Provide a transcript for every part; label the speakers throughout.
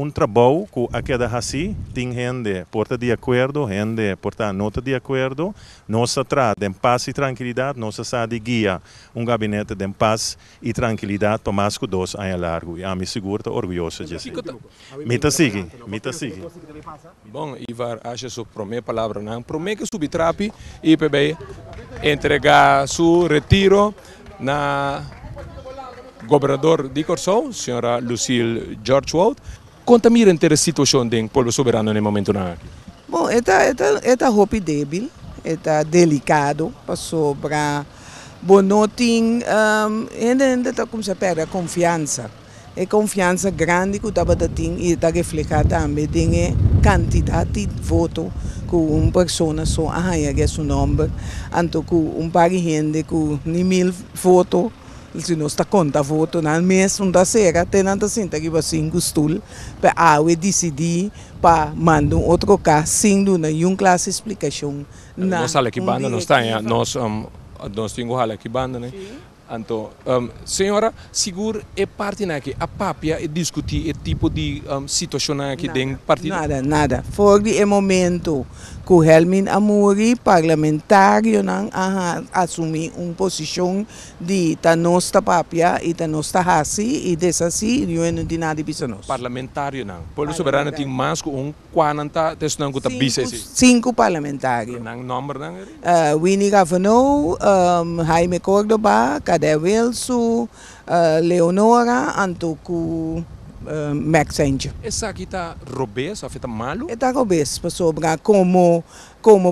Speaker 1: un trabalho que a queda assim, tem gente porta de acordo, gente porta nota de acordo, nós traz de paz e tranquilidade, nós está de guia gabinete de paz e tranquilidade para mais que dois anos largo. E a mim seguro está orgulhoso disso. Mita sigue.
Speaker 2: Bom, Ivar, acho que a primeira palavra, não? Promete que subtrape e IPB entregar seu retiro na governador de Corsão, senhora Lucille George Wout. Conta-me a situação do povo soberano no momento não?
Speaker 3: Bom, é roupa débil, é delicado, sobre bonoting, ainda está como se perde a confiança. É confiança grande que estava tendo e está refletido também em quantidade de votos que uma pessoa só arranha que é seu nome, então que par de gente que nem 1000 votos, se não está conta voto na mês da sera, tem nada assim que vai ser gostul, para a decidir para mandar outro caso sem nenhuma classe de explicação.
Speaker 2: Nós aqui banda nós está, nós temos aqui banda, né? Então, senhora, seguro é parte que a papia é discutir o tipo de situação que tem partido?
Speaker 3: Nada. Foi o momento que o Helmin Amuri, parlamentário, assumir uma posição de a nossa papia e a nossa raça e dessa assim, não de nada de nós.
Speaker 2: Parlamentário não. O povo soberano tem mais que 40 tesão que está bisa.
Speaker 3: 5 parlamentários.
Speaker 2: Não número não?
Speaker 3: Winnie Gavano, Jaime Córdoba, Cadê Wilson, Leonora, Antoco, Max Angel.
Speaker 2: Essa aqui está robês, afeta malo?
Speaker 3: Está robês, sobre como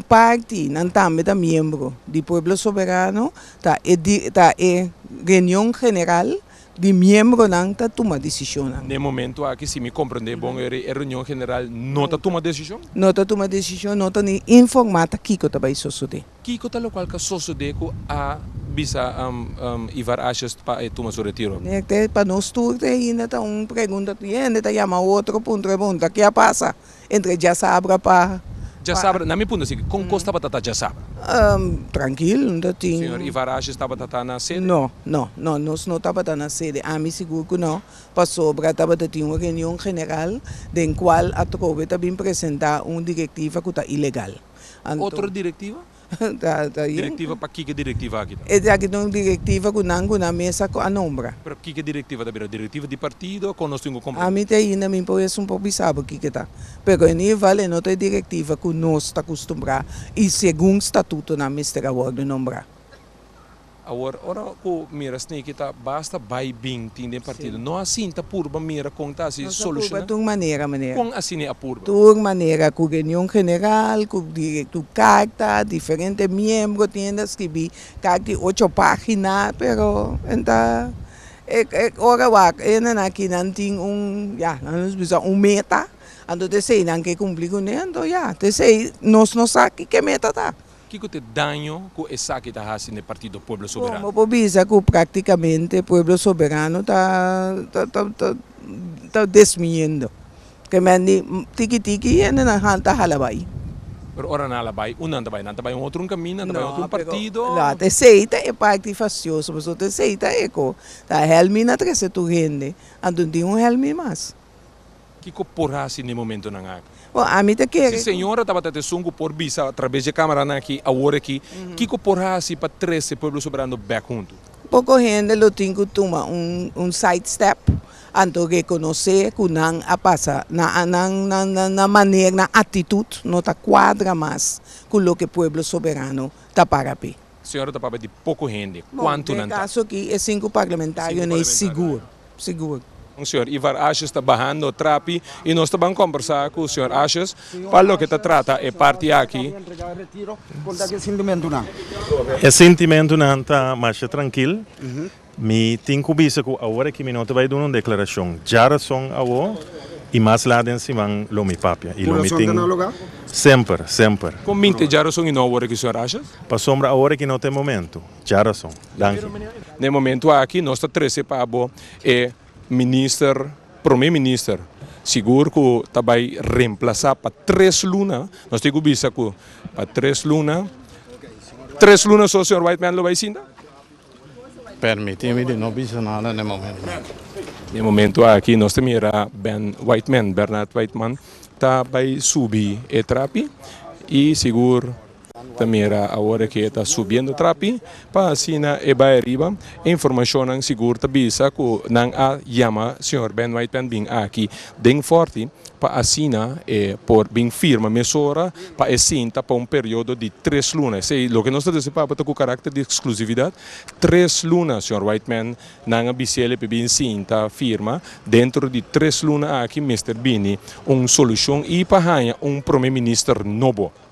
Speaker 3: parte, não também da membro do povo soberano, está reunião general de membro não está toma decisão.
Speaker 2: No momento aqui, se me compreender bom, a reunião general não está toma decisão?
Speaker 3: Não está toma decisão, não está informada que está vai suceder.
Speaker 2: Que está local que suceder com a bisa Ivar achas para tomar seu retiro?
Speaker 3: Para nós tudo ainda está uma pergunta, ainda está chama outro ponto de pergunta, que passa entre já sabra para
Speaker 2: já sabe, na minha ponto assim, com costa batata já sabe.
Speaker 3: Tranquilo, não tem.
Speaker 2: Senhor Ivar achas estava batata na sede?
Speaker 3: Não, nós não estava na sede. A mim seguro que não. Passou para estava ter uma reunião general, em qual a Trove também apresentar uma diretiva que está ilegal.
Speaker 2: Outra diretiva? Diretiva para que diretiva aqui?
Speaker 3: É uma diretiva que não na mesa com a nombra.
Speaker 2: Para que diretiva da diretiva de partido com nós temos
Speaker 3: a mim ainda me parece um pouco sabe o que está. Pero em vale não tem diretiva que nós está acostumado e segundo o estatuto na mesa de nombrar.
Speaker 2: Agora, que mira, kita basta vai bem tem partido. Não assim tá purba mira com tá se solucionar.
Speaker 3: De maneira.
Speaker 2: Com assim é a purba.
Speaker 3: De maneira com reunião general, com direito carta, diferentes membros têm escrever carta 8 páginas, pero então ora aqui não tem meta, então te sei não que cumprir com então te sei nós não sabe que meta tá.
Speaker 2: Que te danho que essa que está fazendo no Partido Pueblo Soberano?
Speaker 3: Como precisa que praticamente o Pueblo Soberano está desminhando. Que mandi tiki ainda não está halabai.
Speaker 2: Pero ora na halabai, não vai outro caminho, não vai outro partido.
Speaker 3: Lá te seita é parte facioso, mas te seita é co. Tá helmina trece tu gente, então tem helmi mais.
Speaker 2: Que porra assim no momento não há?
Speaker 3: A mim te quer.
Speaker 2: Se senhora estava te sungo por visa através de câmera aqui, agora aqui, que porra assim para 13 pueblos soberano back junto?
Speaker 3: Pouco gente lo tem que tomar side step, então reconhecer que não a passa na maneira, na atitude, não está quadra mais com o que o pueblo soberano está para ver.
Speaker 2: Senhora está para de pouco gente, quanto não está?
Speaker 3: No caso aqui é 5 parlamentários, é seguro.
Speaker 2: O senhor Ivar Achas está barrando o trapi e nós estamos conversar com o senhor Achas para o que está trata é parte aqui.
Speaker 1: É sentimento não está mais tranquilo. Me tenho que dizer que agora que me não vai dar uma declaração, já são agora e mais lá dentro se vão lomi papia. E lomi tem sempre.
Speaker 2: Com 20 já são e não agora que o senhor Achas?
Speaker 1: Para sombra agora que não tem momento, já são.
Speaker 2: No momento aqui nós está 13 para primeiro-ministro, seguro que está vai reemplazar para 3 lunas, nós temos que dizer que para 3 lunas só o senhor Whiteman lo vai ensinar?
Speaker 4: Permíteme, não dizer nada no momento.
Speaker 2: No momento aqui nós temos Ben Whiteman, Bernard Whiteman, tá vai subir e trapi e seguro também a hora que está subindo trapi para assim e vai arriba informação ang seguro tabisa ko nang a llama senhor Ben Whiteman bing aqui bem forte para assim por bem firma mesura para cinta para período de 3 lunas. Sei lo que nós estamos dizendo para o caráter de exclusividade 3 lunas senhor Whiteman nang bisele bem cinta firma dentro de 3 lunas aqui Mr. Bini solução e para primeiro-ministro novo.